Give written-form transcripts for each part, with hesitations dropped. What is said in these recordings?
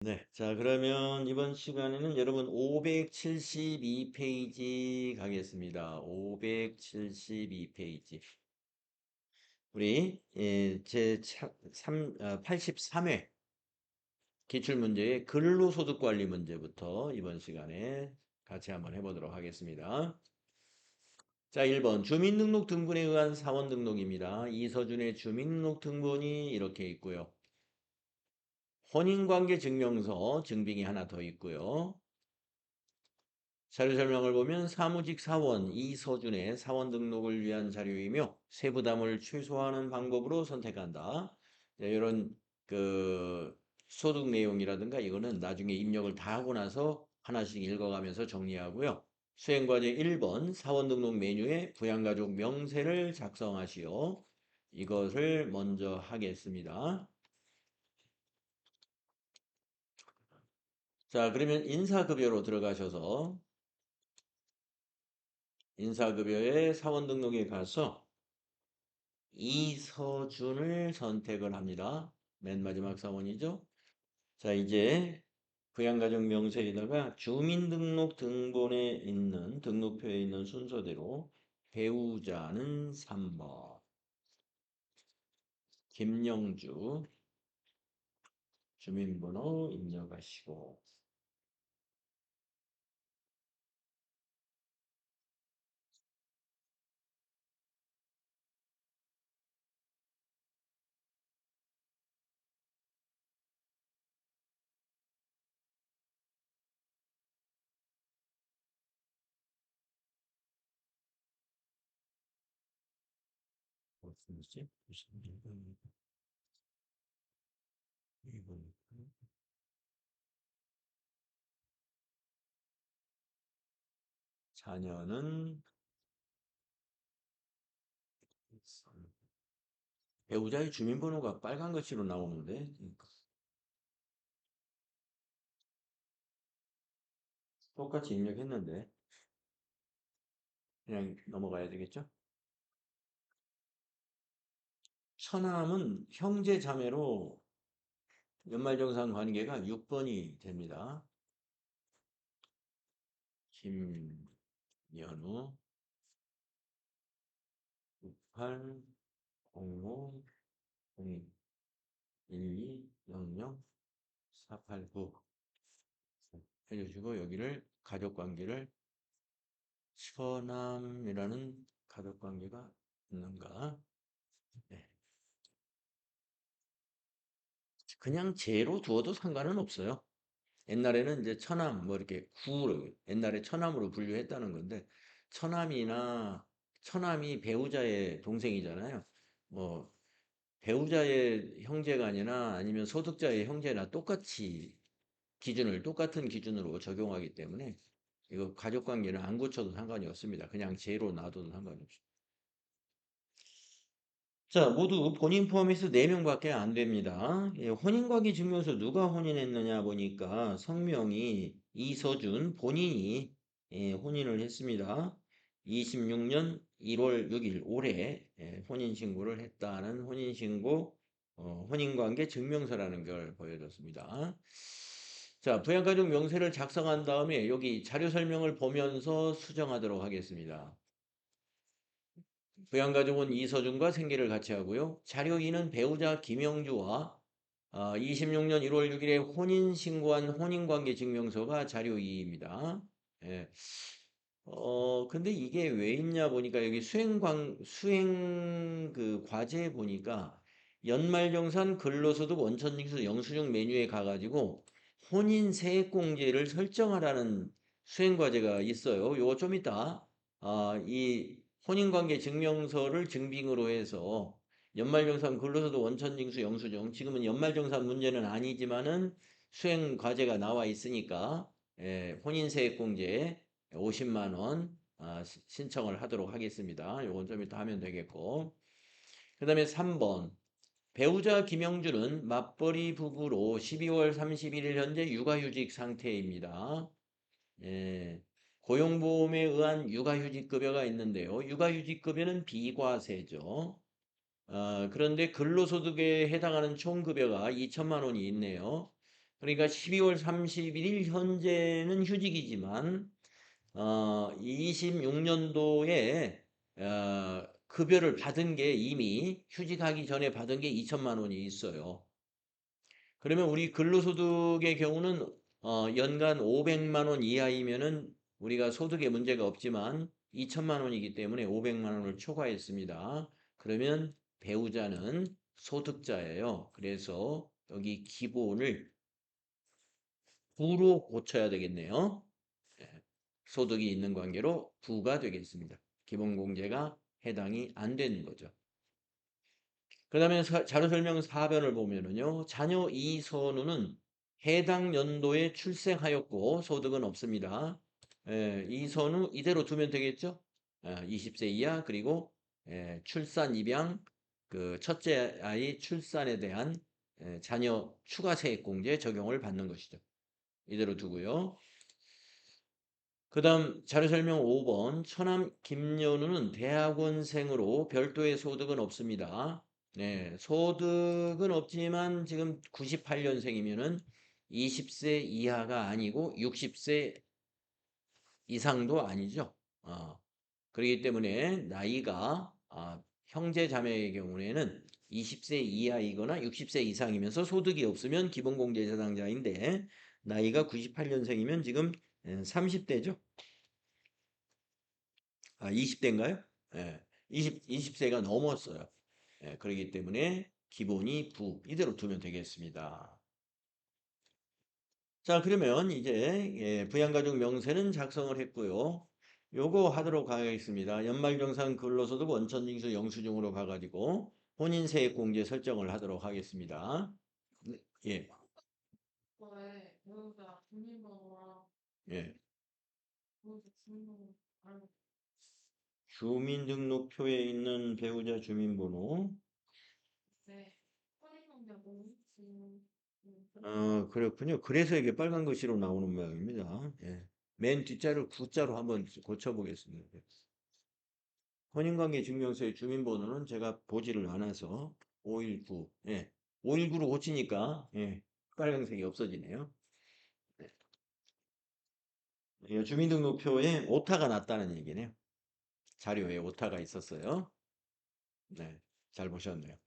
네. 자, 그러면 이번 시간에는 여러분 572페이지 가겠습니다. 572페이지. 우리 제 83회 기출문제의 근로소득관리 문제부터 이번 시간에 같이 한번 해보도록 하겠습니다. 자, 1번 주민등록 등본에 의한 사원 등록입니다. 이서준의 주민등록 등본이 이렇게 있고요. 혼인관계 증명서 증빙이 하나 더 있고요. 자료 설명을 보면 사무직 사원 이서준의 사원 등록을 위한 자료이며 세부담을 최소화하는 방법으로 선택한다. 이런 그 소득 내용이라든가 이거는 나중에 입력을 다 하고 나서 하나씩 읽어가면서 정리하고요. 수행과제 1번 사원 등록 메뉴에 부양가족 명세를 작성하시오. 이것을 먼저 하겠습니다. 자, 그러면 인사급여로 들어가셔서 인사급여의 사원 등록에 가서 이서준을 선택을 합니다. 맨 마지막 사원이죠. 자, 이제 부양가족 명세에다가 주민등록 등본에 있는 등록표에 있는 순서대로 배우자는 3번 김영주 주민번호 입력하시고 무엇이지? 91번 2번 자녀는 배우자의 주민번호가 빨간 글씨로 나오는데 똑같이 입력했는데 그냥 넘어가야 되겠죠? 처남은 형제 자매로 연말정산 관계가 6번이 됩니다. 김연우 68 05 02 12 00 489 해주시고 여기를 가족관계를 처남이라는 가족관계가 있는가? 네. 그냥 제로 두어도 상관은 없어요. 옛날에는 이제 처남 뭐 이렇게 구로 옛날에 처남으로 분류했다는 건데 처남이 배우자의 동생이잖아요. 뭐 배우자의 형제가 아니라 아니면 소득자의 형제나 똑같은 기준으로 적용하기 때문에 이거 가족 관계는 안 고쳐도 상관이 없습니다. 그냥 제로 놔둬도 상관이 없습니다. 자, 모두 본인 포함해서 4명밖에 안 됩니다. 예, 혼인관계 증명서 누가 혼인했느냐 보니까 성명이 이서준 본인이 혼인을 했습니다. 26년 1월 6일 올해 혼인신고를 했다는 혼인신고 혼인관계 증명서라는 걸 보여줬습니다. 자, 부양가족 명세를 작성한 다음에 여기 자료 설명을 보면서 수정하도록 하겠습니다. 부양가족은 이서준과 생계를 같이 하고요. 자료 2는 배우자 김영주와 26년 1월 6일에 혼인신고한 혼인관계 증명서가 자료 2입니다. 예. 근데 이게 왜 있냐 보니까 여기 수행 그 과제에 보니까 연말정산 근로소득 원천징수 영수증 메뉴에 가가지고 혼인 세액공제를 설정하라는 수행 과제가 있어요. 요거 좀 이따 이 혼인관계 증명서를 증빙으로 해서 연말정산 근로소득 원천징수 영수증 지금은 연말정산 문제는 아니지만은 수행 과제가 나와 있으니까 혼인세액공제 50만 원 신청을 하도록 하겠습니다. 요건 좀 이따 하면 되겠고 그 다음에 3번 배우자 김영주는 맞벌이 부부로 12월 31일 현재 육아휴직 상태입니다. 예, 고용보험에 의한 육아휴직급여가 있는데요. 육아휴직급여는 비과세죠. 그런데 근로소득에 해당하는 총급여가 2천만 원이 있네요. 그러니까 12월 31일 현재는 휴직이지만 26년도에 급여를 받은 게 이미 휴직하기 전에 받은 게 2천만 원이 있어요. 그러면 우리 근로소득의 경우는 연간 500만 원 이하이면은 우리가 소득에 문제가 없지만 2천만 원이기 때문에 500만 원을 초과했습니다. 그러면 배우자는 소득자예요. 그래서 여기 기본을 부로 고쳐야 되겠네요. 예, 소득이 있는 관계로 부가 되겠습니다. 기본공제가 해당이 안 되는 거죠. 그 다음에 자료설명 4변을 보면은요. 자녀 이선우는 해당 연도에 출생하였고 소득은 없습니다. 이선우 이대로 두면 되겠죠? 20세 이하 그리고 출산 입양 그 첫째 아이 출산에 대한 자녀 추가 세액공제 적용을 받는 것이죠. 이대로 두고요. 그 다음 자료설명 5번 처남 김연우는 대학원생으로 별도의 소득은 없습니다. 네, 소득은 없지만 지금 98년생이면은 20세 이하가 아니고 60세 이상도 아니죠. 그렇기 때문에 나이가 형제 자매의 경우에는 20세 이하이거나 60세 이상이면서 소득이 없으면 기본공제 대상자인데 나이가 98년생이면 지금 30대죠. 20대인가요? 예, 20세가 넘었어요. 그렇기 때문에 기본이 부 이대로 두면 되겠습니다. 자, 그러면 이제 부양가족 명세는 작성을 했고요. 요거 하도록 하겠습니다. 연말정산 근로소득 원천징수 영수증으로 가가지고 혼인세액공제 설정을 하도록 하겠습니다. 네, 예, 거에 배우자 주민번호랑 예. 배우자 주민번호 알고 주민등록표에 있는 배우자 주민번호. 네. 혼인신고는 지금 그렇군요. 그래서 이게 빨간 글씨로 나오는 모양입니다. 예. 맨 뒷자를 구자로 한번 고쳐보겠습니다. 혼인관계 증명서의 주민번호는 제가 보지를 않아서 519, 예. 519로 고치니까, 예. 빨간색이 없어지네요. 네. 주민등록표에 오타가 났다는 얘기네요. 자료에 오타가 있었어요. 네. 잘 보셨네요.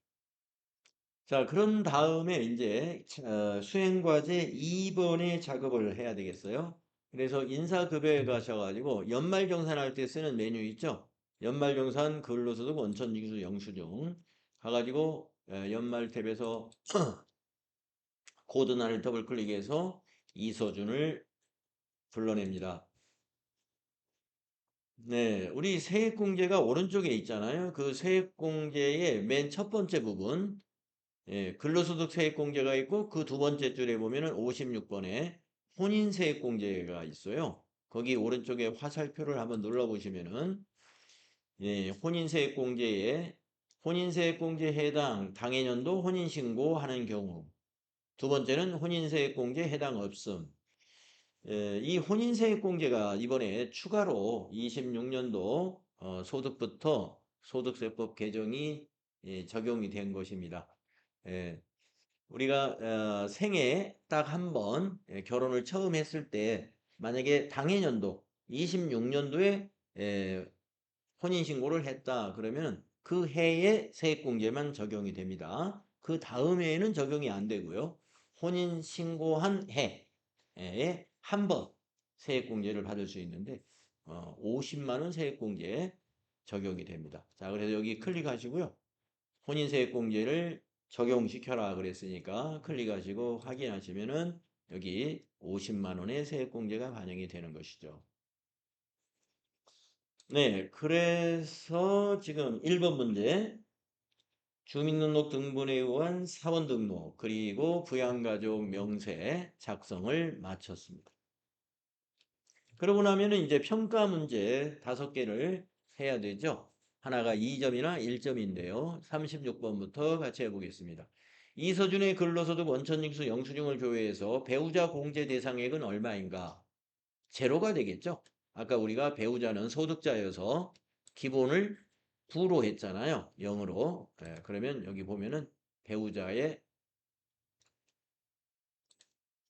자, 그런 다음에 이제 수행과제 2번의 작업을 해야 되겠어요. 그래서 인사급여에 가셔가지고 연말정산할 때 쓰는 메뉴 있죠? 연말정산 근로소득 원천징수 영수증 가가지고 연말 탭에서 코드난을 더블 클릭해서 이서준을 불러냅니다. 네, 우리 세액공제가 오른쪽에 있잖아요. 그 세액공제의 맨 첫 번째 부분 근로소득 세액공제가 있고 그 두 번째 줄에 보면은 56번에 혼인세액공제가 있어요. 거기 오른쪽에 화살표를 한번 눌러보시면은 혼인세액공제에 혼인세액공제 해당 당해년도 혼인신고하는 경우 두 번째는 혼인세액공제 해당 없음. 이 혼인세액공제가 이번에 추가로 26년도 소득부터 소득세법 개정이 적용이 된 것입니다. 예, 우리가 생애 딱 한 번 결혼을 처음 했을 때 만약에 당해년도 26년도에 혼인신고를 했다 그러면 그 해에 세액공제만 적용이 됩니다. 그 다음 해에는 적용이 안 되고요. 혼인신고한 해에 한 번 세액공제를 받을 수 있는데 50만 원 세액공제 적용이 됩니다. 자, 그래서 여기 클릭하시고요. 혼인세액공제를 적용시켜라 그랬으니까 클릭하시고 확인하시면은 여기 50만 원의 세액공제가 반영이 되는 것이죠. 네, 그래서 지금 1번 문제 주민등록 등본에 의한 사원 등록 그리고 부양가족 명세 작성을 마쳤습니다. 그러고 나면은 이제 평가 문제 5개를 해야 되죠. 하나가 2점이나 1점인데요. 36번부터 같이 해보겠습니다. 이서준의 근로소득 원천징수 영수증을 조회해서 배우자 공제 대상액은 얼마인가? 제로가 되겠죠. 아까 우리가 배우자는 소득자여서 기본을 9로 했잖아요. 0으로. 그러면 여기 보면은 배우자의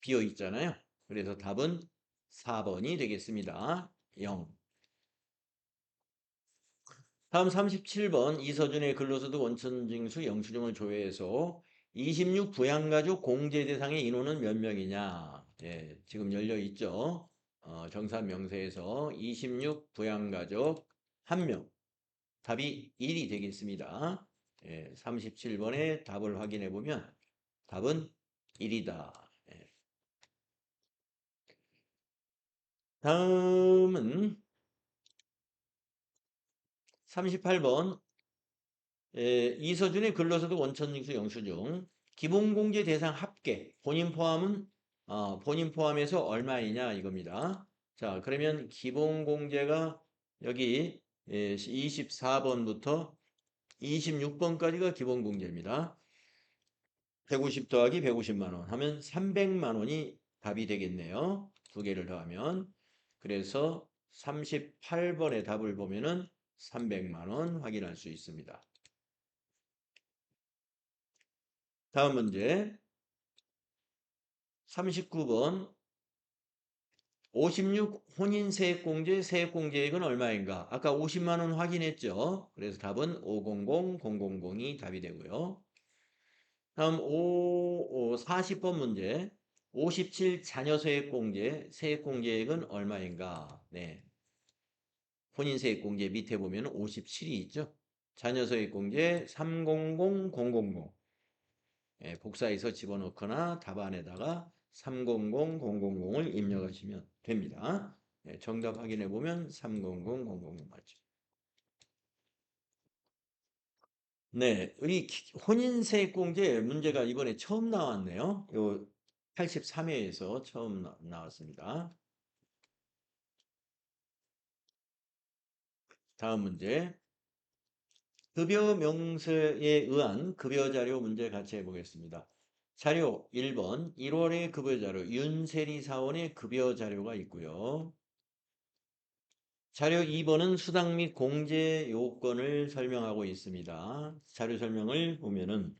비어 있잖아요. 그래서 답은 4번이 되겠습니다. 0. 다음 37번 이서준의 근로소득 원천징수 영수증을 조회해서 26 부양가족 공제 대상의 인원은 몇 명이냐? 예, 지금 열려 있죠. 정산 명세에서 26 부양가족 1명. 답이 1이 되겠습니다. 예, 37번의 답을 확인해 보면 답은 1이다. 예. 다음은 38번 이서준의 근로소득 원천징수 영수증 기본공제 대상 합계 본인 포함은 본인 포함해서 얼마이냐 이겁니다. 자 그러면 기본공제가 여기 24번부터 26번까지가 기본공제입니다. 150 더하기 150만 원 하면 300만 원이 답이 되겠네요. 두 개를 더하면. 그래서 38번의 답을 보면은 300만 원 확인할 수 있습니다. 다음 문제 39번 56 혼인세액공제 세액공제액은 얼마인가? 아까 50만 원 확인했죠? 그래서 답은 500000이 답이 되고요. 다음 40번 문제 57 자녀세액공제 세액공제액은 얼마인가? 네. 혼인세액공제 밑에 보면 57이 있죠? 자녀세액공제 300000 예, 복사해서 집어넣거나 답안에다가 300000을 입력하시면 됩니다. 예, 정답 확인해 보면 300000 맞죠. 네, 우리 혼인세액공제 문제가 이번에 처음 나왔네요. 요 83회에서 처음 나왔습니다. 다음 문제. 급여 명세에 의한 급여 자료 문제 같이 해보겠습니다. 자료 1번 1월의 급여 자료 윤세리 사원의 급여 자료가 있고요. 자료 2번은 수당 및 공제 요건을 설명하고 있습니다. 자료 설명을 보면은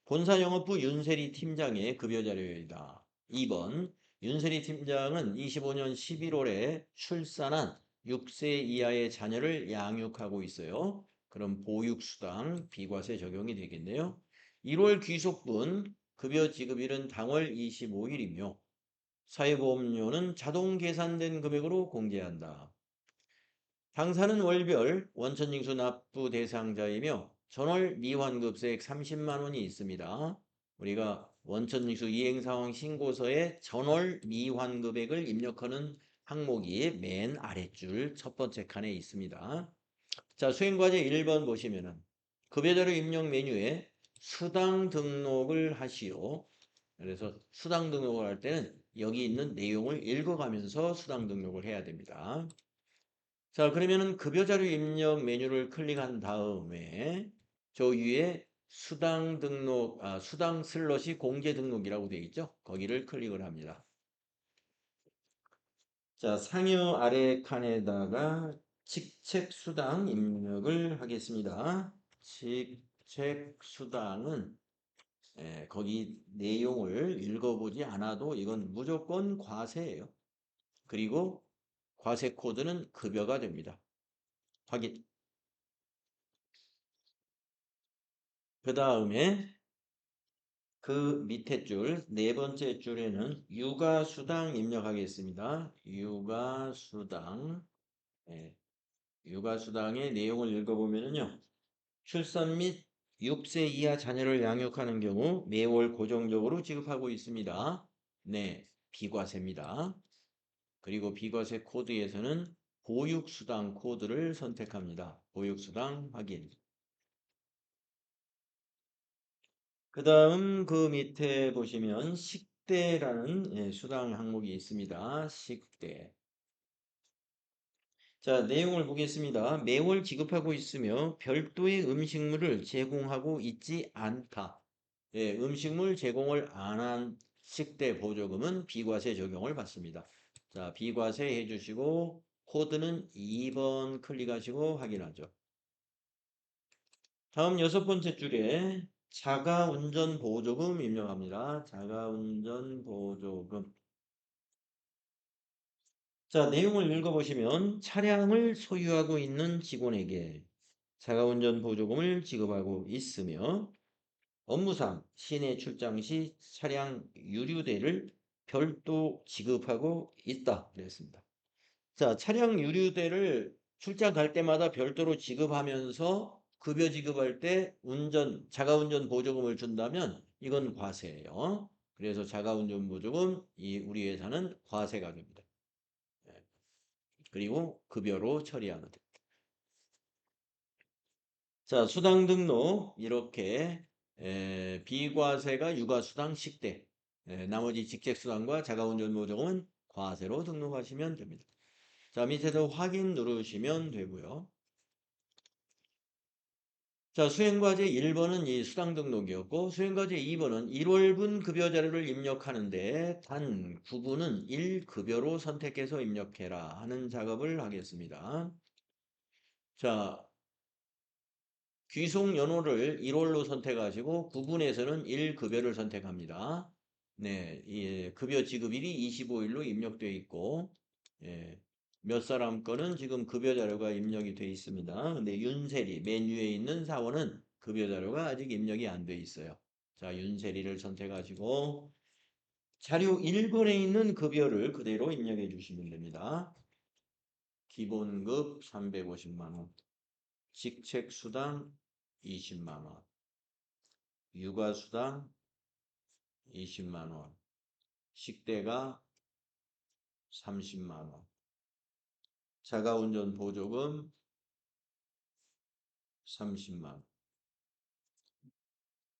본사영업부 윤세리 팀장의 급여 자료이다. 2번 윤세리 팀장은 25년 11월에 출산한 6세 이하의 자녀를 양육하고 있어요. 그럼 보육수당 비과세 적용이 되겠네요. 1월 귀속분 급여 지급일은 당월 25일이며 사회보험료는 자동 계산된 금액으로 공제한다. 당사는 월별 원천징수 납부 대상자이며 전월 미환급세액 30만 원이 있습니다. 우리가 원천징수 이행상황 신고서에 전월 미환급액을 입력하는 항목이 맨 아랫줄 첫 번째 칸에 있습니다. 자, 수행과제 1번 보시면은 급여자료 입력 메뉴에 수당 등록을 하시오. 그래서 수당 등록을 할 때는 여기 있는 내용을 읽어가면서 수당 등록을 해야 됩니다. 자, 그러면은 급여자료 입력 메뉴를 클릭한 다음에 저 위에 수당 등록, 수당 슬롯이 공제 등록이라고 되어 있죠? 거기를 클릭을 합니다. 자, 상여 아래 칸에다가 직책 수당 입력을 하겠습니다. 직책 수당은 거기 내용을 읽어보지 않아도 이건 무조건 과세예요. 그리고 과세 코드는 급여가 됩니다. 확인. 그 다음에 그 밑에 줄, 네 번째 줄에는 육아수당 입력하겠습니다. 육아수당. 예, 육아수당의 내용을 읽어보면요. 출산 및 6세 이하 자녀를 양육하는 경우 매월 고정적으로 지급하고 있습니다. 네, 비과세입니다. 그리고 비과세 코드에서는 보육수당 코드를 선택합니다. 보육수당 확인. 그 다음 그 밑에 보시면 식대라는 수당 항목이 있습니다. 식대. 자, 내용을 보겠습니다. 매월 지급하고 있으며 별도의 음식물을 제공하고 있지 않다. 예, 음식물 제공을 안 한 식대 보조금은 비과세 적용을 받습니다. 자, 비과세 해주시고 코드는 2번 클릭하시고 확인하죠. 다음 여섯 번째 줄에 자가운전 보조금 입력합니다. 자가운전 보조금. 자, 내용을 읽어보시면 차량을 소유하고 있는 직원에게 자가운전 보조금을 지급하고 있으며 업무상 시내 출장 시 차량 유류대를 별도 지급하고 있다. 그랬습니다. 자, 차량 유류대를 출장 갈 때마다 별도로 지급하면서 급여 지급할 때 자가운전 보조금을 준다면 이건 과세예요. 그래서 자가운전 보조금 우리 회사는 과세가 됩니다. 예. 그리고 급여로 처리하면 됩니다. 자, 수당 등록 이렇게 비과세가 육아수당, 식대, 나머지 직책수당과 자가운전 보조금은 과세로 등록하시면 됩니다. 자, 밑에서 확인 누르시면 되고요. 자, 수행과제 1번은 이 수당 등록이었고 수행과제 2번은 1월분 급여 자료를 입력하는데 단 9분은 1급여로 선택해서 입력해라 하는 작업을 하겠습니다. 자, 귀속 연호를 1월로 선택하시고 9분에서는 1급여를 선택합니다. 네, 급여 지급일이 25일로 입력되어 있고 예, 몇 사람 거는 지금 급여 자료가 입력이 되어 있습니다. 근데 윤세리 맨 위에 있는 사원은 급여 자료가 아직 입력이 안 되어 있어요. 자, 윤세리를 선택하시고 자료 1번에 있는 급여를 그대로 입력해 주시면 됩니다. 기본급 350만 원, 직책수당 20만 원, 육아수당 20만 원, 식대가 30만 원, 자가운전 보조금 30만 원.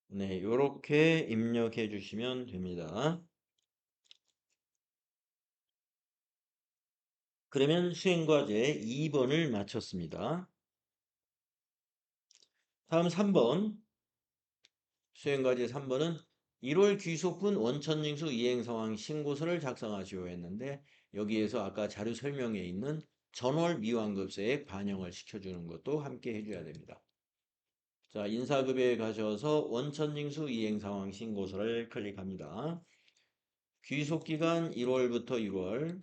네, 요렇게 입력해 주시면 됩니다. 그러면 수행과제 2번을 마쳤습니다. 다음 3번. 수행과제 3번은 1월 귀속분 원천징수 이행상황 신고서를 작성하시오 했는데 여기에서 아까 자료 설명에 있는 전월 미완급세액 반영을 시켜주는 것도 함께 해줘야 됩니다. 자, 인사급여에 가셔서 원천징수 이행상황 신고서를 클릭합니다. 귀속기간 1월부터 6월,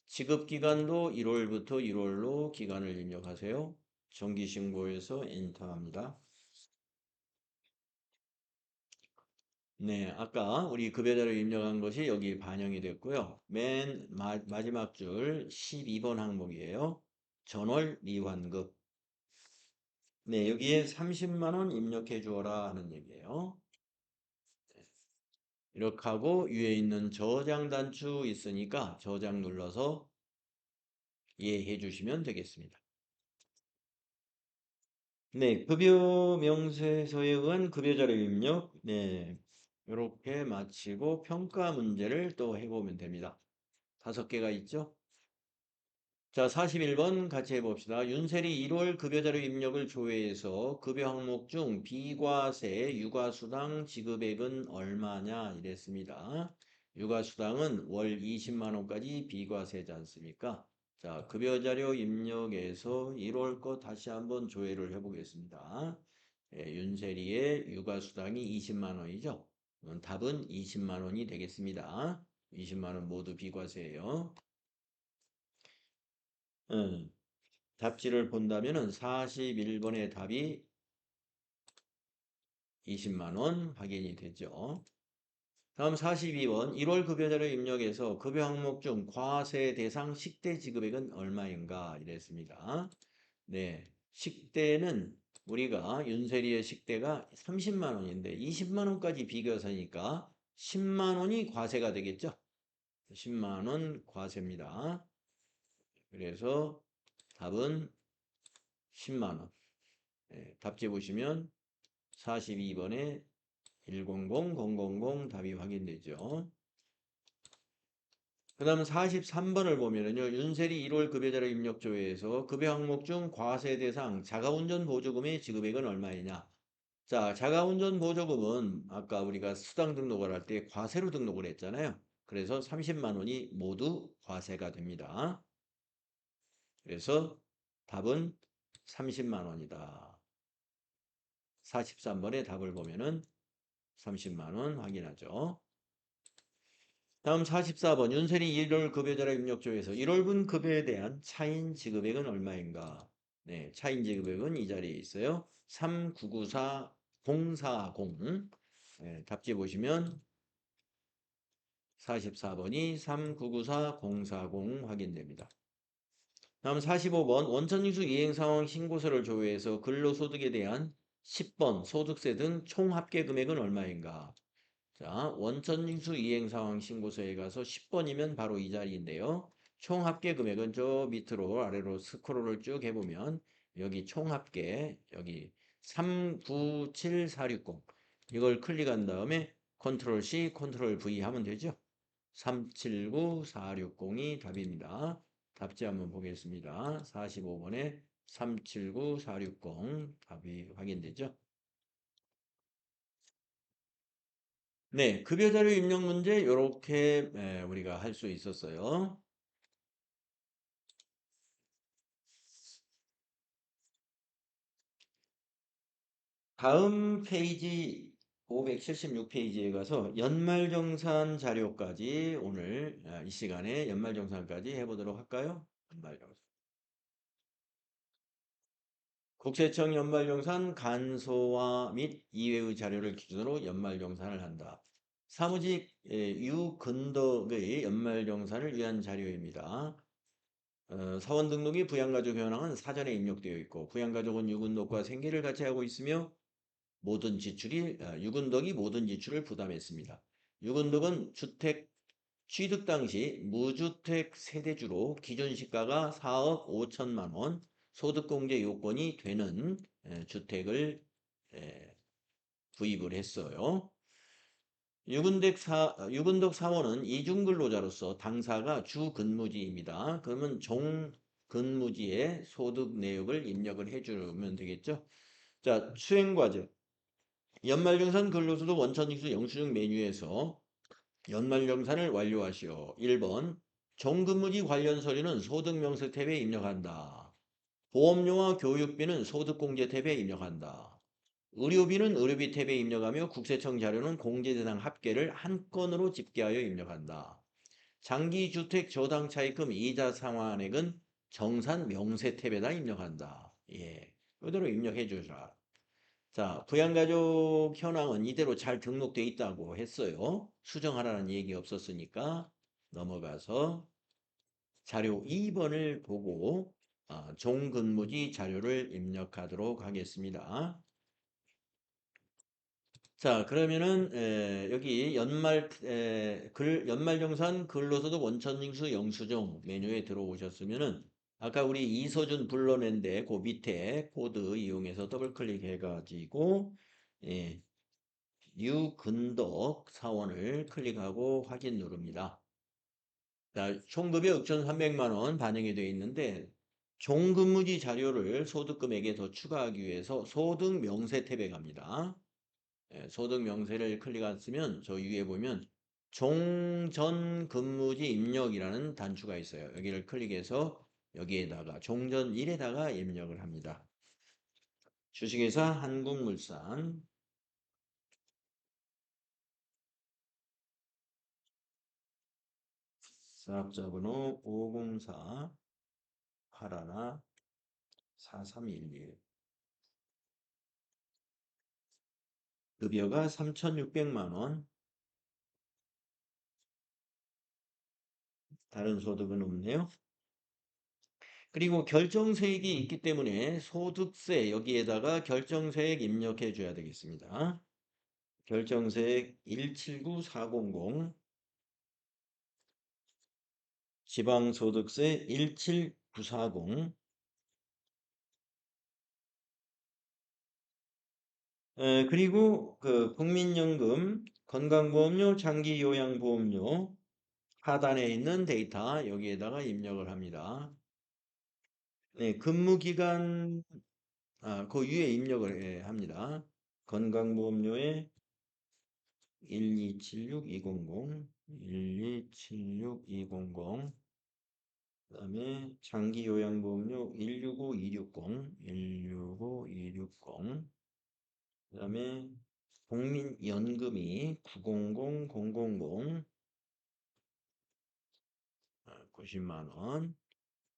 지급기간도 1월부터 1월로 기간을 입력하세요. 정기신고에서 엔터합니다. 네, 아까 우리 급여자료 입력한 것이 여기 반영이 됐고요. 맨 마지막 줄 12번 항목이에요. 전월 미환급. 네, 여기에 30만 원 입력해 주어라 하는 얘기예요. 이렇게 하고 위에 있는 저장 단추 있으니까 저장 눌러서 이해해 주시면 되겠습니다. 네, 급여 명세서에 의한 급여자료 입력. 네, 이렇게 마치고 평가 문제를 또 해보면 됩니다. 5개가 있죠? 자, 41번 같이 해봅시다. 윤세리 1월 급여자료 입력을 조회해서 급여 항목 중 비과세 육아수당 지급액은 얼마냐 이랬습니다. 육아수당은 월 20만 원까지 비과세지 않습니까? 자, 급여자료 입력에서 1월 거 다시 한번 조회를 해보겠습니다. 윤세리의 육아수당이 20만 원이죠. 답은 20만 원이 되겠습니다. 20만 원 모두 비과세예요. 답지를 본다면은 41번의 답이 20만 원 확인이 되죠. 다음 42번 1월 급여자료 입력에서 급여 항목 중 과세 대상 식대 지급액은 얼마인가 이랬습니다. 네, 식대는 우리가 윤세리의 식대가 30만 원인데 20만 원까지 비과세니까 10만 원이 과세가 되겠죠. 10만 원 과세입니다. 그래서 답은 10만 원. 네, 답지 보시면 42번에 100,000 답이 확인되죠. 그 다음 43번을 보면은요. 윤세리 1월 급여자료 입력조회에서 급여 항목 중 과세 대상 자가운전 보조금의 지급액은 얼마이냐. 자, 자가운전 보조금은 아까 우리가 수당 등록을 할 때 과세로 등록을 했잖아요. 그래서 30만 원이 모두 과세가 됩니다. 그래서 답은 30만 원이다. 43번의 답을 보면은 30만 원 확인하죠. 다음 44번 윤세리 1월 급여자료 입력조에서 1월분 급여에 대한 차인 지급액은 얼마인가? 네, 차인 지급액은 이 자리에 있어요. 3994040. 네, 답지 보시면 44번이 3994040 확인됩니다. 다음 45번 원천징수 이행상황 신고서를 조회해서 근로소득에 대한 10번 소득세 등 총 합계 금액은 얼마인가? 자, 원천징수 이행상황 신고서에 가서 10번이면 바로 이 자리인데요. 총 합계 금액은 저 밑으로 아래로 스크롤을 쭉 해보면 여기 총 합계 여기 397460 이걸 클릭한 다음에 컨트롤 C, 컨트롤 V 하면 되죠. 379460이 답입니다. 답지 한번 보겠습니다. 45번에 379460 답이 확인되죠. 네, 급여자료 입력 문제 이렇게 우리가 할 수 있었어요. 다음 페이지 576페이지에 가서 연말정산 자료까지 오늘 이 시간에 연말정산까지 해보도록 할까요? 연말정산. 국세청 연말정산 간소화 및 이외의 자료를 기준으로 연말정산을 한다. 사무직 유근덕의 연말정산을 위한 자료입니다. 사원 등록이 부양가족 현황은 사전에 입력되어 있고 부양가족은 유근덕과 생계를 같이 하고 있으며 모든 지출이 유근덕이 모든 지출을 부담했습니다. 유근덕은 주택 취득 당시 무주택 세대주로 기준 시가가 4억 5천만 원 소득공제 요건이 되는 주택을 구입을 했어요. 유근덕 사원은 이중근로자로서 당사가 주근무지입니다. 그러면 종근무지의 소득 내역을 입력을 해주면 되겠죠. 자, 수행과제. 연말정산 근로소득 원천징수 영수증 메뉴에서 연말정산을 완료하시오. 1번 종근무지 관련 서류는 소득명세 탭에 입력한다. 보험료와 교육비는 소득공제 탭에 입력한다. 의료비는 의료비 탭에 입력하며 국세청 자료는 공제대상 합계를 한 건으로 집계하여 입력한다. 장기주택 저당 차입금 이자 상환액은 정산 명세 탭에다 입력한다. 예, 이대로 입력해 주라. 자, 부양가족 현황은 이대로 잘 등록돼 있다고 했어요. 수정하라는 얘기 없었으니까 넘어가서 자료 2번을 보고 종근무지 자료를 입력하도록 하겠습니다. 자, 그러면은 여기 연말정산 근로소득 원천징수 영수증 메뉴에 들어오셨으면은 아까 우리 이서준 불러낸데 그 밑에 코드 이용해서 더블 클릭해 가지고 예, 유근덕 사원을 클릭하고 확인 누릅니다. 자, 총급이 6,300만 원 반영이 되어 있는데 종근무지 자료를 소득금액에 더 추가하기 위해서 소득 명세 탭에 갑니다. 소득 명세를 클릭하시면 저 위에 보면 종전 근무지 입력이라는 단추가 있어요. 여기를 클릭해서 여기에다가 종전 1에다가 입력을 합니다. 주식회사 한국물산 사업자번호 504 81 4311 급여가 3,600만 원 다른 소득은 없네요. 그리고 결정세액이 있기 때문에 소득세 여기에다가 결정세액 입력해 줘야 되겠습니다. 결정세액 179400 지방소득세 17940 그리고 그 국민연금 건강보험료 장기요양보험료 하단에 있는 데이터 여기에다가 입력을 합니다. 네, 근무기간 그 위에 입력을 합니다. 건강보험료에 1276200 1276200 그다음에 장기요양보험료 165260 165260 그다음에 국민연금이 900 90만 원.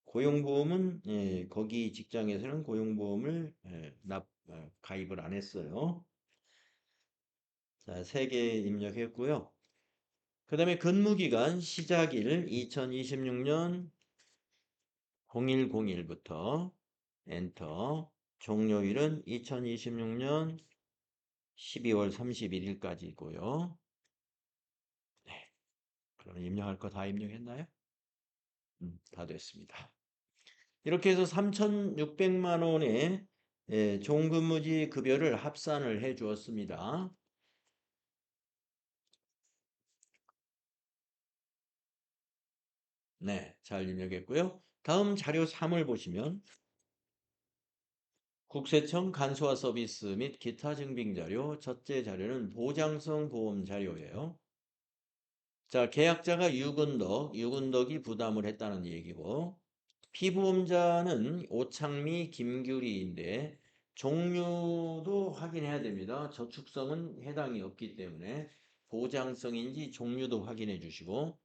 고용보험은 거기 직장에서는 고용보험을 가입을 안 했어요. 자, 3개 입력했고요. 그다음에 근무기간 시작일 2026년 0101부터 엔터. 종료일은 2026년 12월 31일까지고요. 네. 그럼 입력할 거 다 입력했나요? 다 됐습니다. 이렇게 해서 3,600만 원의 종근무지 급여를 합산을 해 주었습니다. 네, 잘 입력했고요. 다음 자료 3을 보시면 국세청 간소화 서비스 및 기타 증빙 자료, 첫째 자료는 보장성 보험 자료예요. 자, 계약자가 유근덕이 부담을 했다는 얘기고, 피보험자는 오창미, 김규리인데 종류도 확인해야 됩니다. 저축성은 해당이 없기 때문에 보장성인지 종류도 확인해 주시고,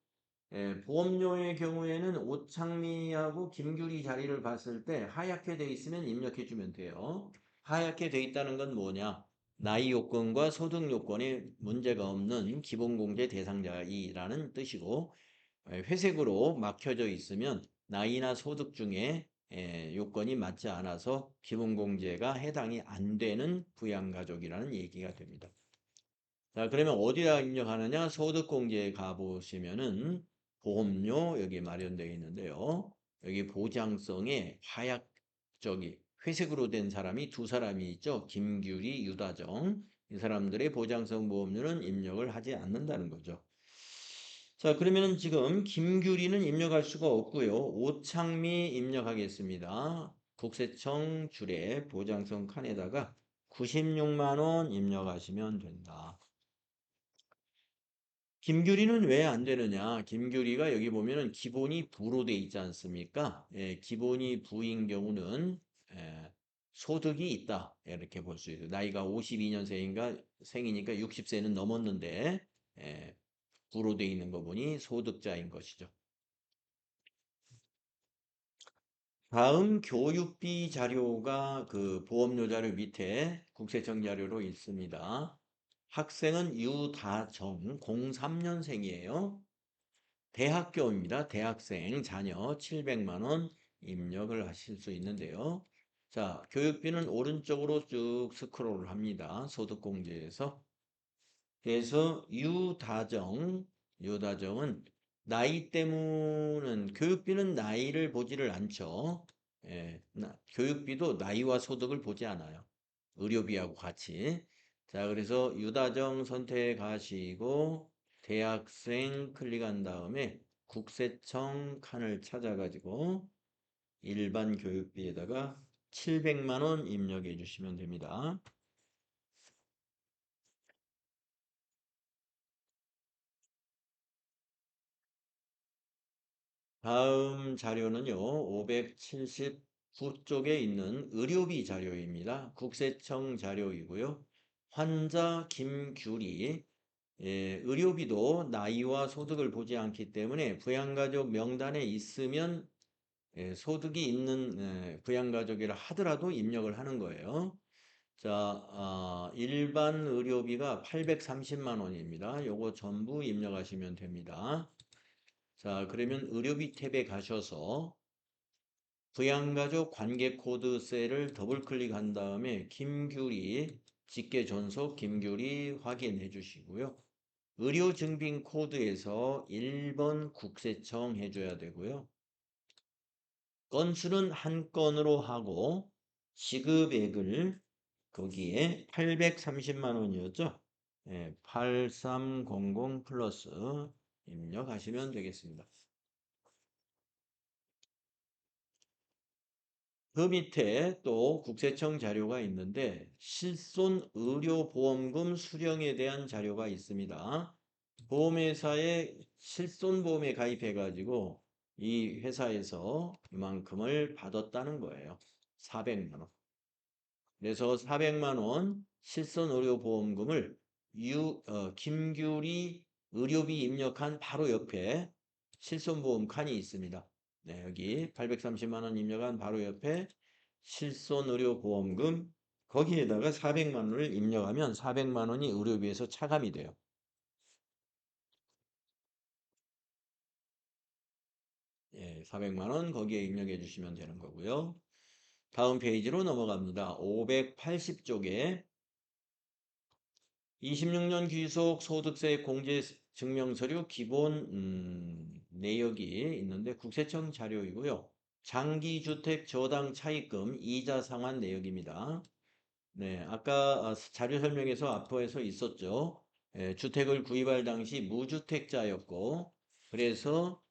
보험료의 경우에는 오창미하고 김규리 자리를 봤을 때 하얗게 돼 있으면 입력해 주면 돼요. 하얗게 돼 있다는 건 뭐냐? 나이 요건과 소득 요건에 문제가 없는 기본공제 대상자이라는 뜻이고, 회색으로 막혀져 있으면 나이나 소득 중에 요건이 맞지 않아서 기본공제가 해당이 안 되는 부양가족이라는 얘기가 됩니다. 자, 그러면 어디다 입력하느냐? 소득공제에 가보시면은 보험료 여기 마련되어 있는데요. 여기 보장성에 회색으로 된 사람이 2사람이 있죠. 김규리, 유다정. 이 사람들의 보장성 보험료는 입력을 하지 않는다는 거죠. 자, 그러면 지금 김규리는 입력할 수가 없고요. 오창미 입력하겠습니다. 국세청 줄에 보장성 칸에다가 96만 원 입력하시면 된다. 김규리는 왜 안 되느냐? 김규리가 여기 보면은 기본이 부로 돼 있지 않습니까? 기본이 부인 경우는 소득이 있다. 이렇게 볼 수 있어요. 나이가 52년생이니까 60세는 넘었는데 부로 돼 있는 거 보니 소득자인 것이죠. 다음 교육비 자료가 그 보험료 자료 밑에 국세청 자료로 있습니다. 학생은 유다정 03년생이에요. 대학교입니다. 대학생 자녀 700만 원 입력을 하실 수 있는데요. 자, 교육비는 오른쪽으로 쭉 스크롤을 합니다. 소득공제에서. 그래서 유다정은 나이 때문은 교육비는 나이를 보지를 않죠. 교육비도 나이와 소득을 보지 않아요. 의료비하고 같이. 자, 그래서 유다정 선택하시고 대학생 클릭한 다음에 국세청 칸을 찾아가지고 일반 교육비에다가 700만 원 입력해 주시면 됩니다. 다음 자료는요, 579쪽에 있는 의료비 자료입니다. 국세청 자료이고요. 환자 김규리, 의료비도 나이와 소득을 보지 않기 때문에 부양가족 명단에 있으면 소득이 있는 부양가족이라 하더라도 입력을 하는 거예요. 자, 일반 의료비가 830만 원입니다. 요거 전부 입력하시면 됩니다. 자, 그러면 의료비 탭에 가셔서 부양가족 관계코드 셀을 더블 클릭한 다음에 김규리, 직계 존속 김규리 확인해 주시고요. 의료증빙 코드에서 1번 국세청 해줘야 되고요. 건수는 한 건으로 하고 지급액을 거기에 830만 원이었죠. 8300 플러스 입력하시면 되겠습니다. 그 밑에 또 국세청 자료가 있는데 실손 의료보험금 수령에 대한 자료가 있습니다. 보험회사에 실손보험에 가입해가지고 이 회사에서 이만큼을 받았다는 거예요. 400만 원. 그래서 400만 원 실손의료보험금을 김규리 의료비 입력한 바로 옆에 실손보험 칸이 있습니다. 네, 여기 830만 원 입력한 바로 옆에 실손의료보험금 거기에다가 400만 원을 입력하면 400만 원이 의료비에서 차감이 돼요. 예, 400만 원 거기에 입력해 주시면 되는 거고요. 다음 페이지로 넘어갑니다. 580쪽에 26년 귀속 소득세 공제 증명서류 기본 내역이 있는데 국세청 자료이고요. 장기주택 저당 차입금 이자 상환 내역입니다. 네, 아까 자료 설명에서 앞부에서 있었죠. 예, 주택을 구입할 당시 무주택자였고, 그래서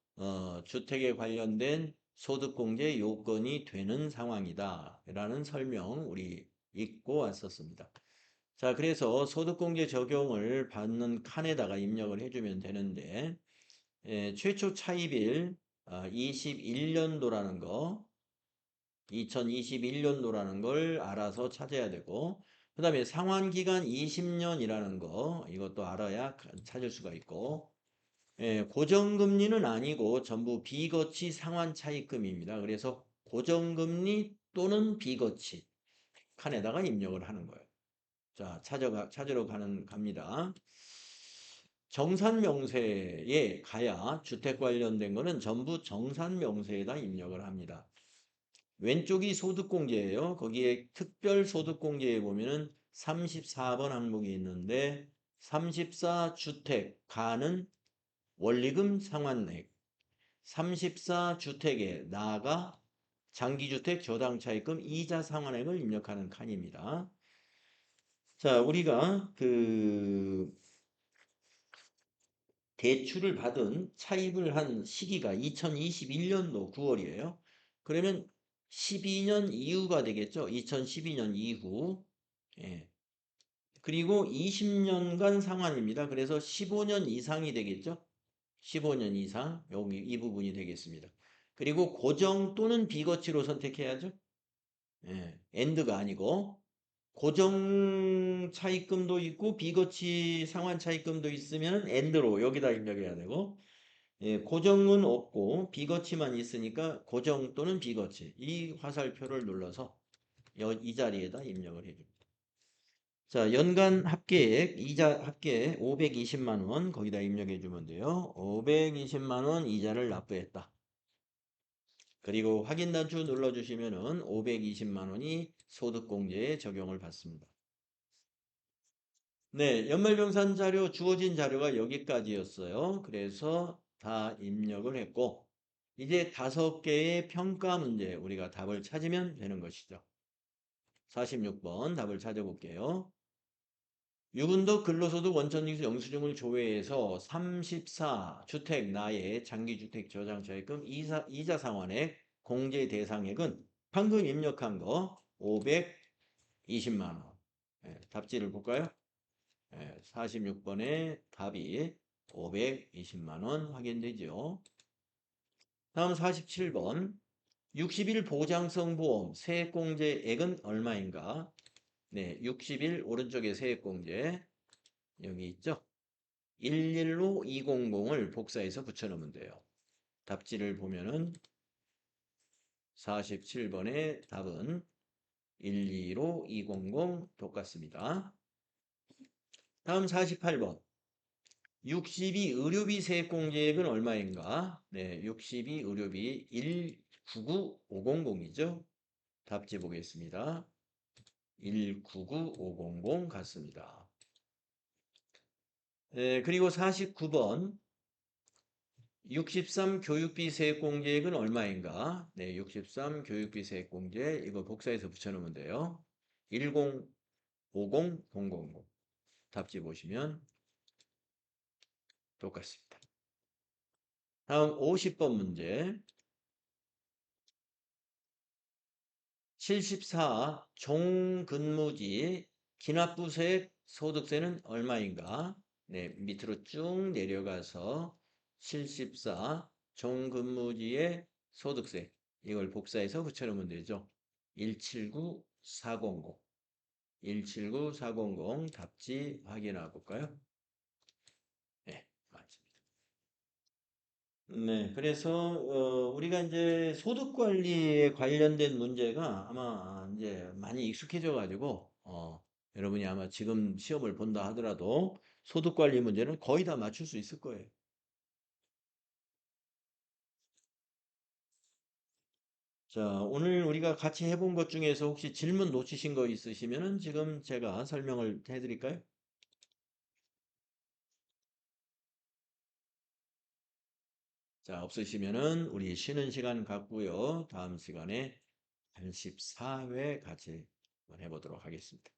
주택에 관련된 소득공제 요건이 되는 상황이다. 라는 설명 우리 읽고 왔었습니다. 자, 그래서 소득공제 적용을 받는 칸에다가 입력을 해주면 되는데, 최초 차입일 21년도라는 거, 2021년도라는 걸 알아서 찾아야 되고, 그 다음에 상환기간 20년이라는 거, 이것도 알아야 찾을 수가 있고, 고정금리는 아니고 전부 비거치 상환차입금입니다. 그래서 고정금리 또는 비거치 칸에다가 입력을 하는 거예요. 자, 찾으러 갑니다. 정산명세에 가야 주택 관련된 거는 전부 정산명세에다 입력을 합니다. 왼쪽이 소득공제예요. 거기에 특별소득공제에 보면은 34번 항목이 있는데 34주택 가는 원리금 상환액 34주택에 나아가 장기주택 저당차입금 이자 상환액을 입력하는 칸입니다. 자, 우리가 대출을 받은 차입을 한 시기가 2021년도 9월이에요. 그러면 12년 이후가 되겠죠. 2012년 이후. 예. 그리고 20년간 상환입니다. 그래서 15년 이상이 되겠죠. 15년 이상. 여기 이 부분이 되겠습니다. 그리고 고정 또는 비거치로 선택해야죠. 예. 엔드가 아니고 고정 차입금도 있고 비거치 상환 차입금도 있으면 엔드로 여기다 입력해야 되고 예, 고정은 없고 비거치만 있으니까 고정 또는 비거치 이 화살표를 눌러서 이 자리에다 입력을 해줍니다. 자, 연간 합계액 이자 합계 520만 원 거기다 입력해 주면 돼요. 520만 원 이자를 납부했다. 그리고 확인 단추 눌러주시면은 520만 원이 소득공제에 적용을 받습니다. 네, 연말정산 자료 주어진 자료가 여기까지였어요. 그래서 다 입력을 했고 이제 5개의 평가 문제 우리가 답을 찾으면 되는 것이죠. 46번 답을 찾아볼게요. 유근덕 근로소득 원천징수 영수증을 조회해서 34주택 나의 장기주택 저장차입금 이자 상환액 공제 대상액은 방금 입력한 거 520만 원. 답지를 볼까요? 46번의 답이 520만 원 확인되죠. 다음 47번 60일 보장성 보험 세액공제액은 얼마인가? 네, 60일 오른쪽에 세액공제 여기 있죠. 115 200을 복사해서 붙여놓으면 돼요. 답지를 보면은 47번의 답은 115 200 똑같습니다. 다음 48번 62 의료비 세액공제액은 얼마인가? 네, 62 의료비 199500이죠. 답지 보겠습니다. 199500 같습니다. 네, 그리고 49번 63 교육비 세액공제액은 얼마인가? 네, 63 교육비 세액공제 이거 복사해서 붙여놓으면 돼요. 1050 000 답지 보시면 똑같습니다. 다음 50번 문제 74 종근무지 기납부세액 소득세는 얼마인가? 네, 밑으로 쭉 내려가서 74 종근무지의 소득세 이걸 복사해서 붙여놓으면 되죠. 179400 179400 답지 확인해 볼까요? 네, 맞습니다. 네, 그래서 우리가 이제 소득 관리에 관련된 문제가 아마 이제 많이 익숙해져 가지고 여러분이 아마 지금 시험을 본다 하더라도 소득 관리 문제는 거의 다 맞출 수 있을 거예요. 자, 오늘 우리가 같이 해본 것 중에서 혹시 질문 놓치신 거 있으시면은 지금 제가 설명을 해드릴까요? 자, 없으시면은 우리 쉬는 시간 갖고요. 다음 시간에 84회 같이 한번 해보도록 하겠습니다.